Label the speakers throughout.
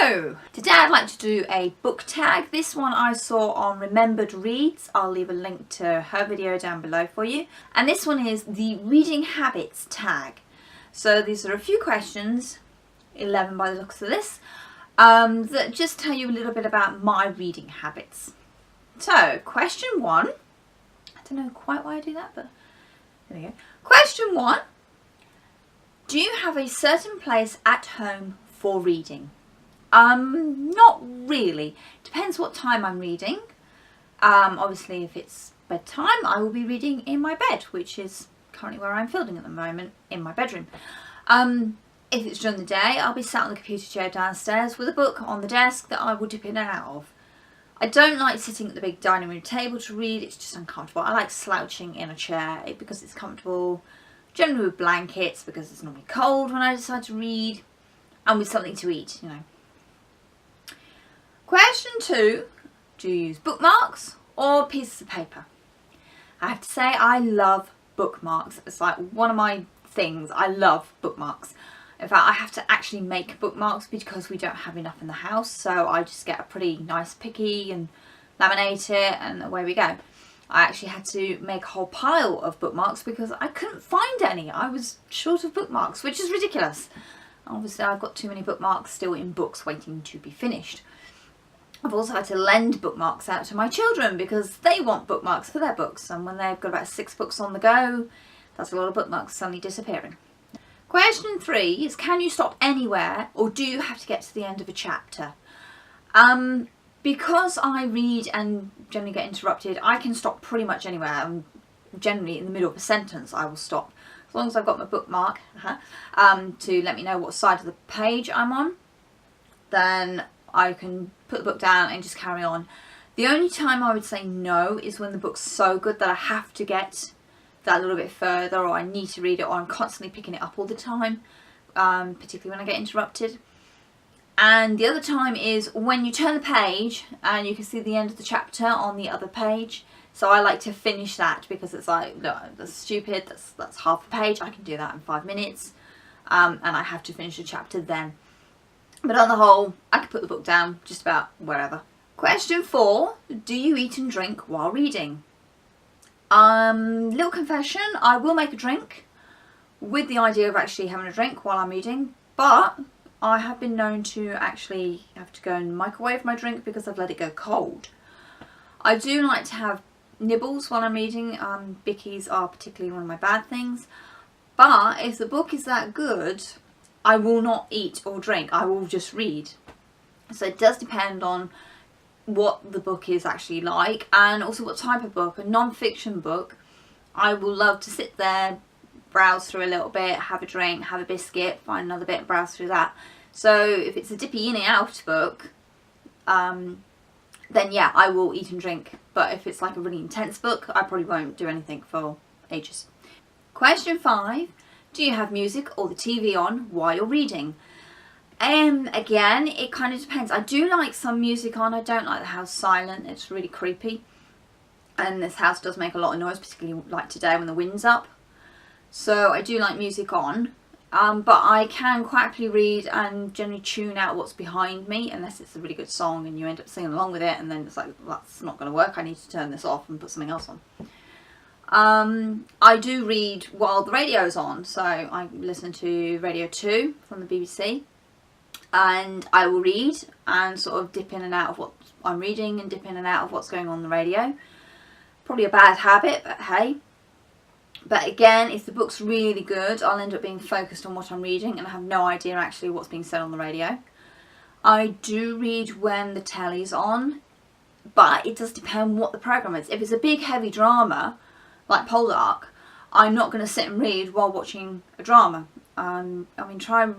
Speaker 1: So, today I'd like to do a book tag. This one I saw on Remembered Reads. I'll leave a link to her video down below for you. And this one is the reading habits tag. So these are a few questions, 11 by the looks of this, that just tell you a little bit about my reading habits. So, question 1. I don't know quite why I do that, but there we go. Question 1. Do you have a certain place at home for reading? Not really. Depends what time I'm reading. Obviously if it's bedtime, I will be reading in my bed, which is currently where I'm filming at the moment, in my bedroom. If it's during the day, I'll be sat on the computer chair downstairs with a book on the desk that I will dip in and out of. I don't like sitting at the big dining room table to read, it's just uncomfortable. I like slouching in a chair because it's comfortable, generally with blankets because it's normally cold when I decide to read, and with something to eat, you know. Question 2, do you use bookmarks or pieces of paper? I have to say I love bookmarks. It's like one of my things. I love bookmarks. In fact, I have to actually make bookmarks because we don't have enough in the house, so I just get a pretty nice picky and laminate it and away we go. I actually had to make a whole pile of bookmarks because I couldn't find any. I was short of bookmarks, which is ridiculous. Obviously I've got too many bookmarks still in books waiting to be finished. I've also had to lend bookmarks out to my children because they want bookmarks for their books, and when they've got about 6 books on the go, that's a lot of bookmarks suddenly disappearing. Question 3 is, can you stop anywhere or do you have to get to the end of a chapter? Because I read and generally get interrupted, I can stop pretty much anywhere. Generally in the middle of a sentence I will stop. As long as I've got my bookmark to let me know what side of the page I'm on, then I can put the book down and just carry on. The only time I would say no is when the book's so good that I have to get that little bit further, or I need to read it, or I'm constantly picking it up all the time, particularly when I get interrupted. And the other time is when you turn the page and you can see the end of the chapter on the other page. So I like to finish that because it's like, no, that's stupid, that's half a page, I can do that in 5 minutes, and I have to finish the chapter then. But on the whole, I can put the book down just about wherever. Question 4, do you eat and drink while reading? Little confession, I will make a drink with the idea of actually having a drink while I'm reading, but I have been known to actually have to go and microwave my drink because I've let it go cold. I do like to have nibbles while I'm reading. Bickies are particularly one of my bad things, but if the book is that good, I will not eat or drink, I will just read. So it does depend on what the book is actually like, and also what type of book. A non-fiction book, I will love to sit there, browse through a little bit, have a drink, have a biscuit, find another bit and browse through that. So if it's a dippy in and out book, then yeah, I will eat and drink. But if it's like a really intense book, I probably won't do anything for ages. Question 5. Do you have music or the TV on while you're reading? Again, it kind of depends. I do like some music on. I don't like the house silent. It's really creepy. And this house does make a lot of noise, particularly like today when the wind's up. So I do like music on. But I can quite happily read and generally tune out what's behind me, unless it's a really good song and you end up singing along with it, and then it's like, that's not going to work. I need to turn this off and put something else on. I do read while the radio's on, so I listen to Radio 2 from the BBC, and I will read and sort of dip in and out of what I'm reading and dip in and out of what's going on the radio. Probably a bad habit, but hey. But again, if the book's really good, I'll end up being focused on what I'm reading and I have no idea actually what's being said on the radio. I do read when the telly's on, but it does depend what the programme is. If it's a big heavy drama, like Poldark, I'm not going to sit and read while watching a drama. I mean, try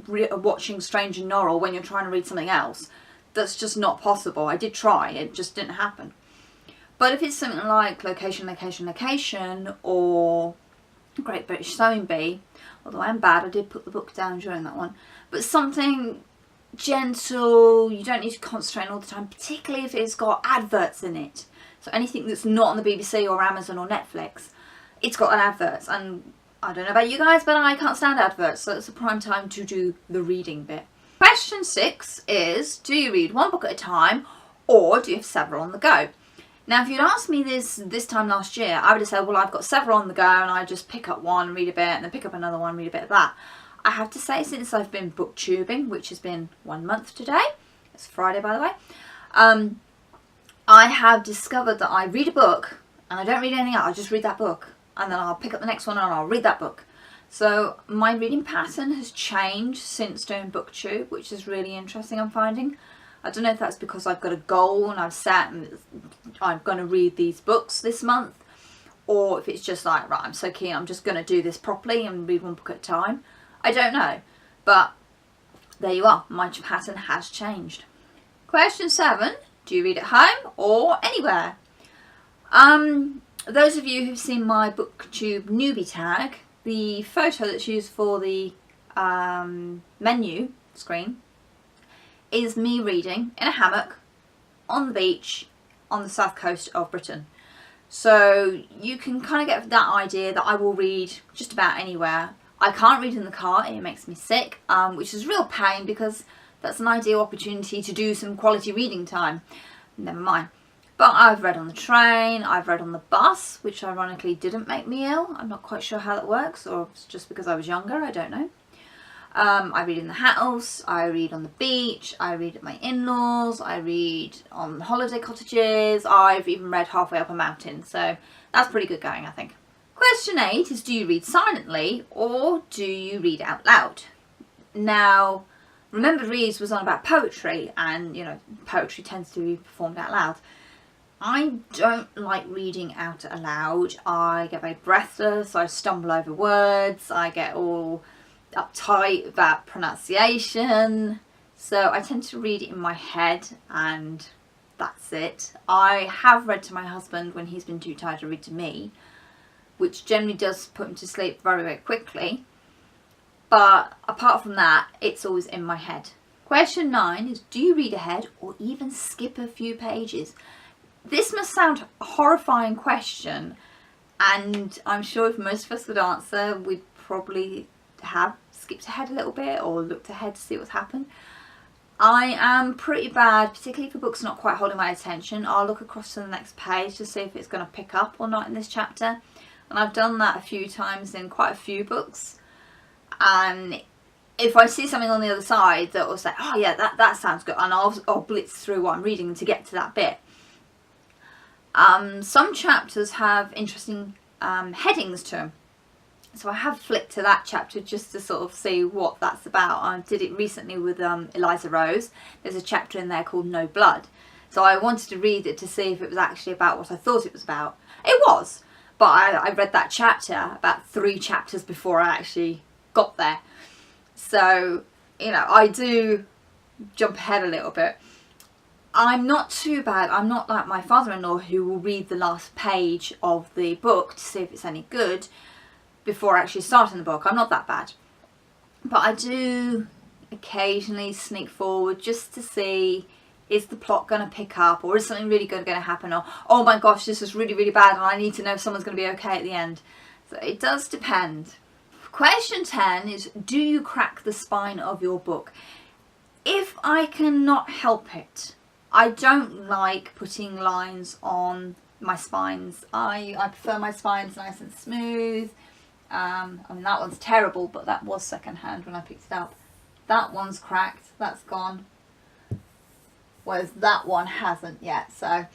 Speaker 1: watching Strange and Norrell when you're trying to read something else. That's just not possible. I did try, it just didn't happen. But if it's something like Location, Location, Location, or Great British Sewing Bee, although I am bad, I did put the book down during that one, but something gentle, you don't need to concentrate all the time, particularly if it's got adverts in it. So anything that's not on the BBC or Amazon or Netflix, it's got an advert, and I don't know about you guys, but I can't stand adverts, so it's a prime time to do the reading bit. Question 6 is, do you read one book at a time or do you have several on the go? Now, if you'd asked me this time last year, I would have said, well, I've got several on the go and I just pick up one, read a bit, and then pick up another one, read a bit of that. I have to say, since I've been booktubing, which has been 1 month today, it's Friday by the way, I have discovered that I read a book and I don't read anything else, I just read that book and then I'll pick up the next one and I'll read that book. So my reading pattern has changed since doing booktube, which is really interesting, I'm finding. I don't know if that's because I've got a goal and I've set and I'm going to read these books this month, or if it's just like, right, I'm so keen, I'm just going to do this properly and read one book at a time. I don't know, but there you are, my pattern has changed. Question 7, do you read at home or anywhere? Those of you who've seen my booktube newbie tag, the photo that's used for the menu screen is me reading in a hammock on the beach on the south coast of Britain. So you can kind of get that idea that I will read just about anywhere. I can't read in the car, it makes me sick, which is a real pain because that's an ideal opportunity to do some quality reading time. Never mind. But I've read on the train, I've read on the bus, which ironically didn't make me ill. I'm not quite sure how that works, or it's just because I was younger, I don't know. I read in the house, I read on the beach, I read at my in-laws, I read on holiday cottages, I've even read halfway up a mountain, so that's pretty good going, I think. Question 8 is, do you read silently or do you read out loud? Now, Remember Reads was on about poetry, and you know, poetry tends to be performed out loud. I don't like reading out aloud. I get very breathless, I stumble over words, I get all uptight about pronunciation, so I tend to read it in my head and that's it. I have read to my husband when he's been too tired to read to me, which generally does put him to sleep very, very quickly, but apart from that, it's always in my head. Question 9 is, do you read ahead or even skip a few pages? This must sound a horrifying question, and I'm sure if most of us would answer, we'd probably have skipped ahead a little bit or looked ahead to see what's happened. I am pretty bad, particularly for books not quite holding my attention. I'll look across to the next page to see if it's going to pick up or not in this chapter, and I've done that a few times in quite a few books. And if I see something on the other side that will say, oh yeah, that sounds good, and I'll blitz through what I'm reading to get to that bit. Some chapters have interesting headings to them, so I have flicked to that chapter just to sort of see what that's about. I did it recently with Eliza Rose. There's a chapter in there called No Blood, so I wanted to read it to see if it was actually about what I thought it was about. It was, but I read that chapter about 3 chapters before I actually got there, so you know, I do jump ahead a little bit. I'm not too bad. I'm not like my father-in-law, who will read the last page of the book to see if it's any good before actually starting the book. I'm not that bad, but I do occasionally sneak forward just to see, is the plot going to pick up, or is something really good going to happen, or oh my gosh, this is really, really bad and I need to know if someone's going to be okay at the end. So it does depend. Question 10 is, do you crack the spine of your book? If I cannot help it, I don't like putting lines on my spines. I prefer my spines nice and smooth. I mean, that one's terrible, but that was secondhand when I picked it up. That one's cracked, that's gone, whereas that one hasn't yet. So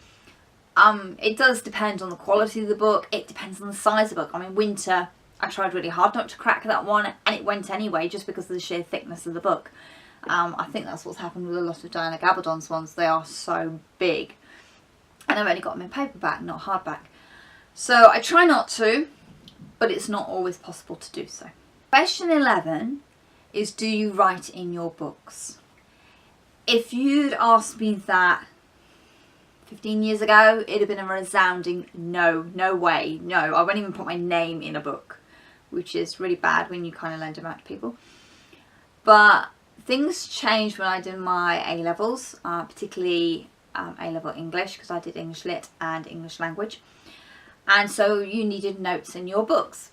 Speaker 1: it does depend on the quality of the book. It depends on the size of the book. I mean, Winter, I tried really hard not to crack that one, and it went anyway just because of the sheer thickness of the book. I think that's what's happened with a lot of Diana Gabaldon's ones. They are so big, and I've only got them in paperback, not hardback. So I try not to, but it's not always possible to do so. Question 11 is, do you write in your books? If you'd asked me that 15 years ago, it'd have been a resounding no, no way, no. I won't even put my name in a book, which is really bad when you kind of lend them out to people. But things changed when I did my A-levels, particularly A-level English, because I did English Lit and English Language. And so you needed notes in your books.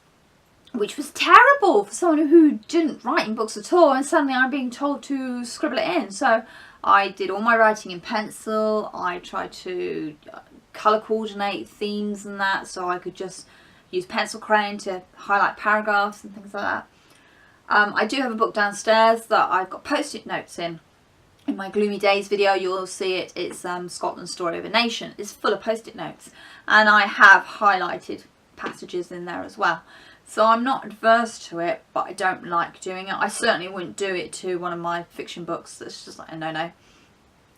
Speaker 1: which was terrible for someone who didn't write in books at all, and suddenly I'm being told to scribble it in. So I did all my writing in pencil. I tried to colour coordinate themes and that, so I could just use pencil crayon to highlight paragraphs and things like that. I do have a book downstairs that I've got post-it notes in. In my Gloomy Days video you'll see it. It's Scotland's Story of a Nation. It's full of post-it notes, and I have highlighted passages in there as well. So I'm not adverse to it, but I don't like doing it. I certainly wouldn't do it to one of my fiction books. That's just like a no-no.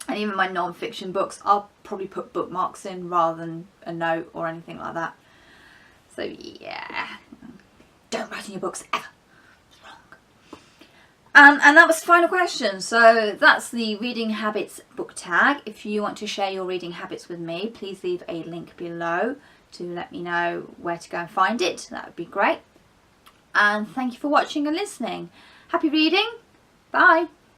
Speaker 1: And even my non-fiction books, I'll probably put bookmarks in rather than a note or anything like that. So yeah, don't write in your books ever. It's wrong. And that was the final question. So that's the Reading Habits book tag. If you want to share your reading habits with me, please leave a link below to let me know where to go and find it. That would be great. And thank you for watching and listening. Happy reading. Bye.